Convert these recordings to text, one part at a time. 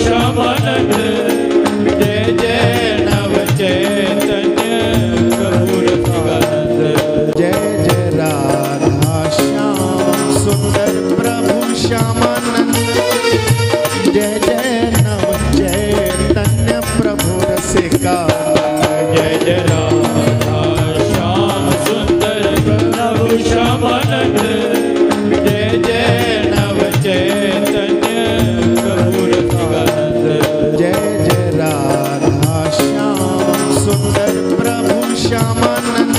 श्यामानंद जय जय नव चैतन्य प्रभु रसिकानंद जय जय राधा श्याम सुंदर प्रभु श्यामानंद जय जय नव चैतन्य प्रभु रसिकानंद जय जय राधा श्याम सुंदर प्रभु श्यामानंद जय जय नव चैतन्य प्रभु रसिकानंद जय जय राधा श्याम सुंदर प्रभु श्यामानंद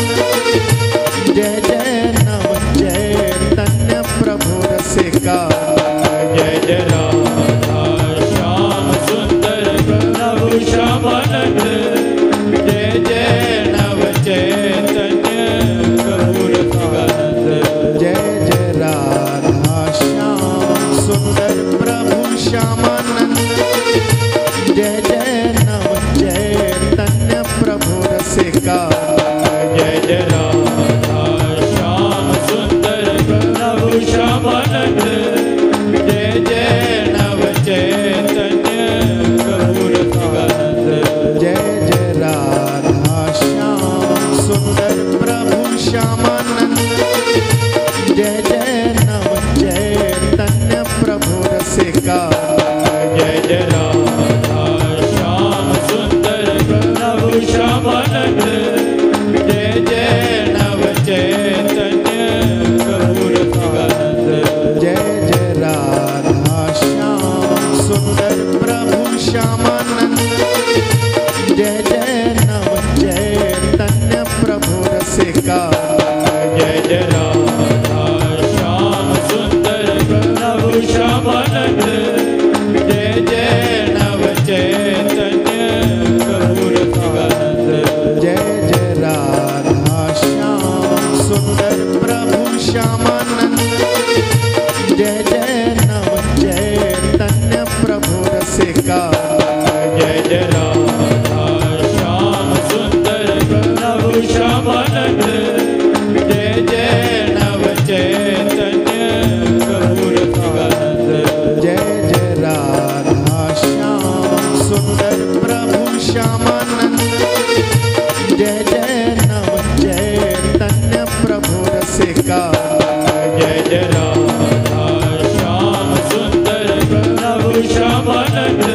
जय जय नव चैतन्य प्रभु रसिकानंद जय जय राधा श्याम सुंदर प्रभु श्यामानंद जय जय नव चैतन्य प्रभु रसिकानंद जय जय राधा श्याम सुंदर प्रभु श्यामानंद जय जय नव चैतन्य प्रभु रसिकानंद जय जय राधा श्याम सुंदर प्रभु श्यामानंद जय जय नव चैतन्य प्रभु रसिकानंद जय जय राधा श्याम सुंदर प्रभु श्यामानंद जय जय नव चैतन्य प्रभु रसिकानंद जय जय राधा श्याम सुंदर प्रभु श्यामानंद जय जय नव चैतन्य प्रभु रसिकानंद जय जय राधा श्याम सुंदर प्रभु श्यामानंद जय जय नव चैतन्य प्रभु रसिकानंद जय जय राधा श्याम सुंदर प्रभु श्यामानंद जय जय नव चैतन्य प्रभु रसिकानंद जय जय राधा श्याम सुंदर प्रभु श्यामानंद जय जय नव चैतन्य प्रभु रसिकानंद जय जय राधा श्याम सुंदर प्रभु श्यामानंद जय जय नव चैतन्य प्रभु रसिकानंद जय जय राधा श्याम सुंदर प्रभु श्यामानंद जय जय नव चैतन्य प्रभु रसिकानंद जय जय राधा श्याम सुंदर प्रभु श्यामानंद